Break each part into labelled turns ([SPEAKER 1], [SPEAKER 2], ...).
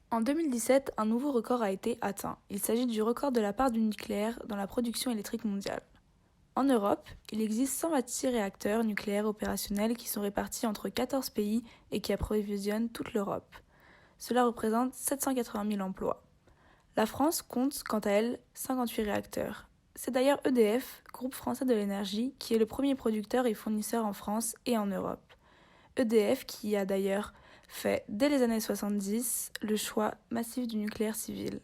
[SPEAKER 1] En 2017, un nouveau record a été atteint. Il s'agit du record de la part du nucléaire dans la production électrique mondiale. En Europe, il existe 126 réacteurs nucléaires opérationnels qui sont répartis entre 14 pays et qui approvisionnent toute l'Europe. Cela représente 780 000 emplois. La France compte, quant à elle, 58 réacteurs. C'est d'ailleurs EDF, groupe français de l'énergie, qui est le premier producteur et fournisseur en France et en Europe. EDF qui a d'ailleurs fait, dès les années 70, le choix massif du nucléaire civil.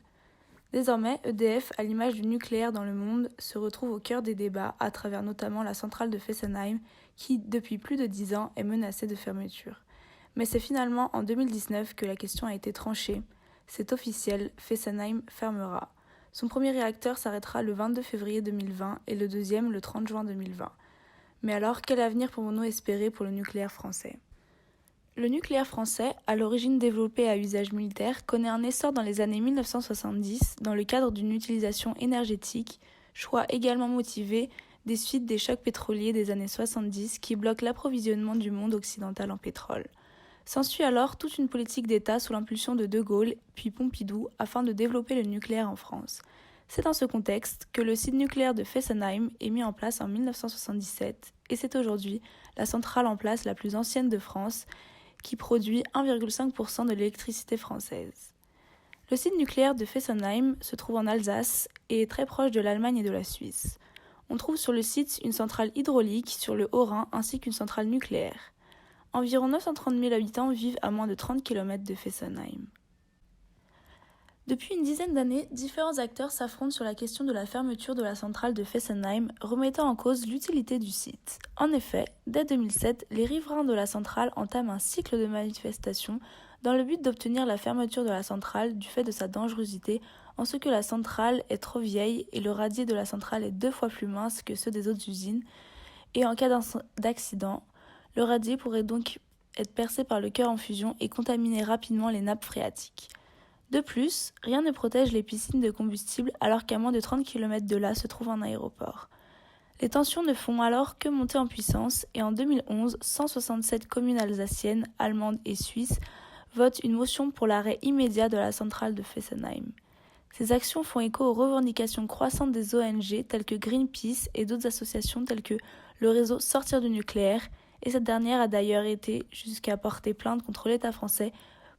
[SPEAKER 1] Désormais, EDF, à l'image du nucléaire dans le monde, se retrouve au cœur des débats à travers notamment la centrale de Fessenheim qui, depuis plus de 10 ans, est menacée de fermeture. Mais c'est finalement en 2019 que la question a été tranchée. C'est officiel, Fessenheim fermera. Son premier réacteur s'arrêtera le 22 février 2020 et le deuxième le 30 juin 2020. Mais alors, quel avenir pouvons-nous espérer pour le nucléaire français ? Le nucléaire français, à l'origine développé à usage militaire, connaît un essor dans les années 1970 dans le cadre d'une utilisation énergétique, choix également motivé des suites des chocs pétroliers des années 70 qui bloquent l'approvisionnement du monde occidental en pétrole. S'ensuit alors toute une politique d'État sous l'impulsion de De Gaulle puis Pompidou afin de développer le nucléaire en France. C'est dans ce contexte que le site nucléaire de Fessenheim est mis en place en 1977 et c'est aujourd'hui la centrale en place la plus ancienne de France qui produit 1,5% de l'électricité française. Le site nucléaire de Fessenheim se trouve en Alsace et est très proche de l'Allemagne et de la Suisse. On trouve sur le site une centrale hydraulique sur le Haut-Rhin ainsi qu'une centrale nucléaire. Environ 930 000 habitants vivent à moins de 30 km de Fessenheim. Depuis une dizaine d'années, différents acteurs s'affrontent sur la question de la fermeture de la centrale de Fessenheim, remettant en cause l'utilité du site. En effet, dès 2007, les riverains de la centrale entament un cycle de manifestations dans le but d'obtenir la fermeture de la centrale du fait de sa dangerosité, en ce que la centrale est trop vieille et le radier de la centrale est 2 fois plus mince que ceux des autres usines, et en cas d'accident, le radier pourrait donc être percé par le cœur en fusion et contaminer rapidement les nappes phréatiques. De plus, rien ne protège les piscines de combustible alors qu'à moins de 30 km de là se trouve un aéroport. Les tensions ne font alors que monter en puissance et en 2011, 167 communes alsaciennes, allemandes et suisses votent une motion pour l'arrêt immédiat de la centrale de Fessenheim. Ces actions font écho aux revendications croissantes des ONG telles que Greenpeace et d'autres associations telles que le réseau Sortir du nucléaire, et cette dernière a d'ailleurs été jusqu'à porter plainte contre l'État français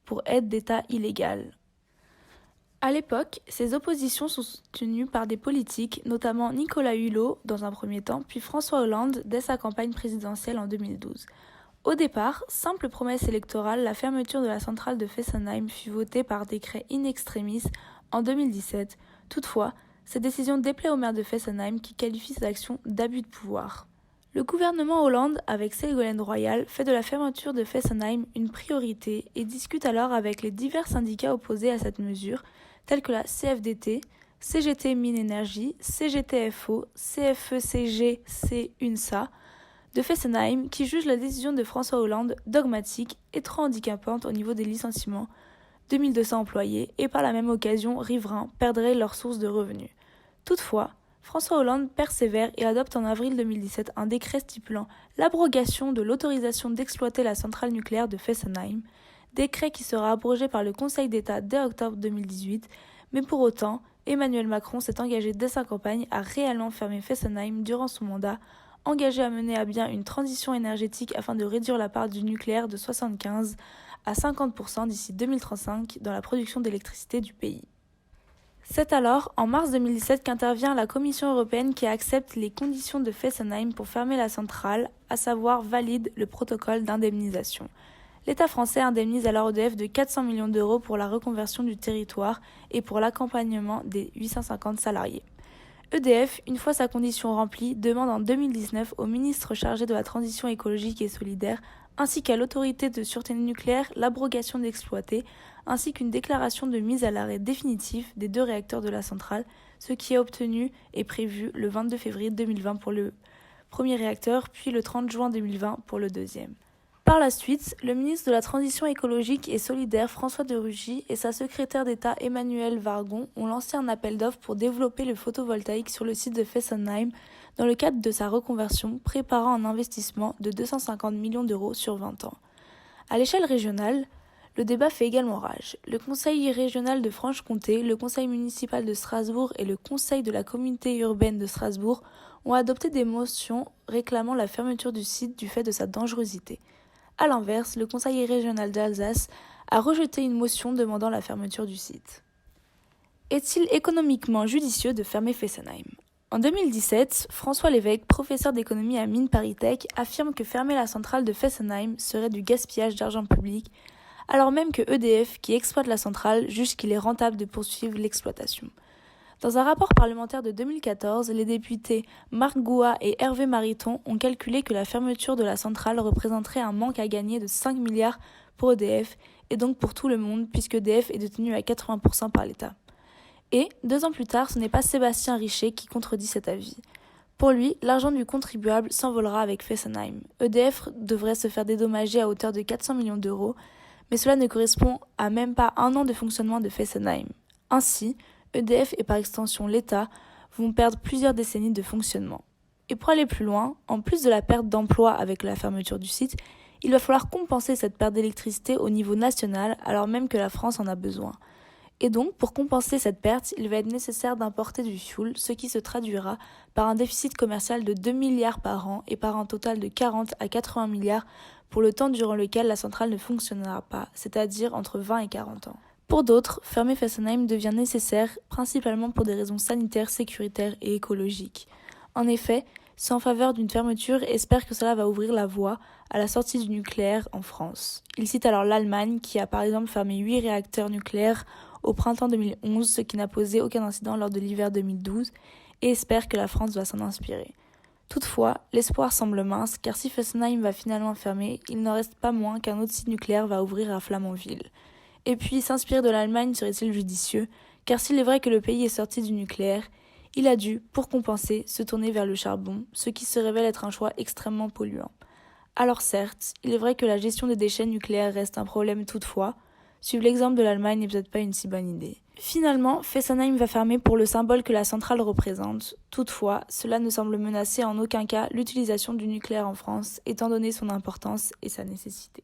[SPEAKER 1] pour aide d'État illégale. À l'époque, ces oppositions sont soutenues par des politiques, notamment Nicolas Hulot dans un premier temps, puis François Hollande dès sa campagne présidentielle en 2012. Au départ, simple promesse électorale, la fermeture de la centrale de Fessenheim fut votée par décret in extremis en 2017. Toutefois, cette décision déplaît au maire de Fessenheim qui qualifie ces actions d'abus de pouvoir. Le gouvernement Hollande, avec Ségolène Royal, fait de la fermeture de Fessenheim une priorité et discute alors avec les divers syndicats opposés à cette mesure, tels que la CFDT, CGT Mine Énergie, CGTFO, CFECG, UNSA, de Fessenheim, qui jugent la décision de François Hollande dogmatique et trop handicapante au niveau des licenciements, 2200 employés, et par la même occasion, riverains perdraient leur source de revenus. Toutefois, François Hollande persévère et adopte en avril 2017 un décret stipulant l'abrogation de l'autorisation d'exploiter la centrale nucléaire de Fessenheim, décret qui sera abrogé par le Conseil d'État dès octobre 2018, mais pour autant, Emmanuel Macron s'est engagé dès sa campagne à réellement fermer Fessenheim durant son mandat, engagé à mener à bien une transition énergétique afin de réduire la part du nucléaire de 75 à 50% d'ici 2035 dans la production d'électricité du pays. C'est alors, en mars 2017, qu'intervient la Commission européenne qui accepte les conditions de Fessenheim pour fermer la centrale, à savoir valide le protocole d'indemnisation. L'État français indemnise alors EDF de 400 millions d'euros pour la reconversion du territoire et pour l'accompagnement des 850 salariés. EDF, une fois sa condition remplie, demande en 2019 au ministre chargé de la transition écologique et solidaire ainsi qu'à l'autorité de sûreté nucléaire l'abrogation d'exploiter, ainsi qu'une déclaration de mise à l'arrêt définitif des 2 réacteurs de la centrale, ce qui est obtenu et prévu le 22 février 2020 pour le premier réacteur, puis le 30 juin 2020 pour le deuxième. Par la suite, le ministre de la Transition écologique et solidaire François de Rugy et sa secrétaire d'État Emmanuelle Wargon ont lancé un appel d'offres pour développer le photovoltaïque sur le site de Fessenheim dans le cadre de sa reconversion, préparant un investissement de 250 millions d'euros sur 20 ans. À l'échelle régionale, Le débat fait également rage. Le Conseil régional de Franche-Comté, le Conseil municipal de Strasbourg et le Conseil de la communauté urbaine de Strasbourg ont adopté des motions réclamant la fermeture du site du fait de sa dangerosité. A l'inverse, le Conseil régional d'Alsace a rejeté une motion demandant la fermeture du site. Est-il économiquement judicieux de fermer Fessenheim ? En 2017, François Lévesque, professeur d'économie à Mines ParisTech, affirme que fermer la centrale de Fessenheim serait du gaspillage d'argent public, alors même que EDF, qui exploite la centrale, juge qu'il est rentable de poursuivre l'exploitation. Dans un rapport parlementaire de 2014, les députés Marc Gouat et Hervé Mariton ont calculé que la fermeture de la centrale représenterait un manque à gagner de 5 milliards pour EDF et donc pour tout le monde puisque EDF est détenu à 80% par l'État. Et, 2 ans plus tard, ce n'est pas Sébastien Richer qui contredit cet avis. Pour lui, l'argent du contribuable s'envolera avec Fessenheim. EDF devrait se faire dédommager à hauteur de 400 millions d'euros, mais cela ne correspond à même pas 1 an de fonctionnement de Fessenheim. Ainsi, EDF et par extension l'État vont perdre plusieurs décennies de fonctionnement. Et pour aller plus loin, en plus de la perte d'emploi avec la fermeture du site, il va falloir compenser cette perte d'électricité au niveau national alors même que la France en a besoin. Et donc, pour compenser cette perte, il va être nécessaire d'importer du fioul, ce qui se traduira par un déficit commercial de 2 milliards par an et par un total de 40 à 80 milliards pour le temps durant lequel la centrale ne fonctionnera pas, c'est-à-dire entre 20 et 40 ans. Pour d'autres, fermer Fessenheim devient nécessaire principalement pour des raisons sanitaires, sécuritaires et écologiques. En effet, ceux en faveur d'une fermeture espèrent que cela va ouvrir la voie à la sortie du nucléaire en France. Ils citent alors l'Allemagne qui a par exemple fermé 8 réacteurs nucléaires au printemps 2011, ce qui n'a posé aucun incident lors de l'hiver 2012, et espèrent que la France va s'en inspirer. Toutefois, l'espoir semble mince car si Fessenheim va finalement fermer, il n'en reste pas moins qu'un autre site nucléaire va ouvrir à Flamanville. Et puis, s'inspirer de l'Allemagne serait-il judicieux ? Car s'il est vrai que le pays est sorti du nucléaire, il a dû, pour compenser, se tourner vers le charbon, ce qui se révèle être un choix extrêmement polluant. Alors certes, il est vrai que la gestion des déchets nucléaires reste un problème toutefois, suivre l'exemple de l'Allemagne n'est peut-être pas une si bonne idée. Finalement, Fessenheim va fermer pour le symbole que la centrale représente. Toutefois, cela ne semble menacer en aucun cas l'utilisation du nucléaire en France, étant donné son importance et sa nécessité.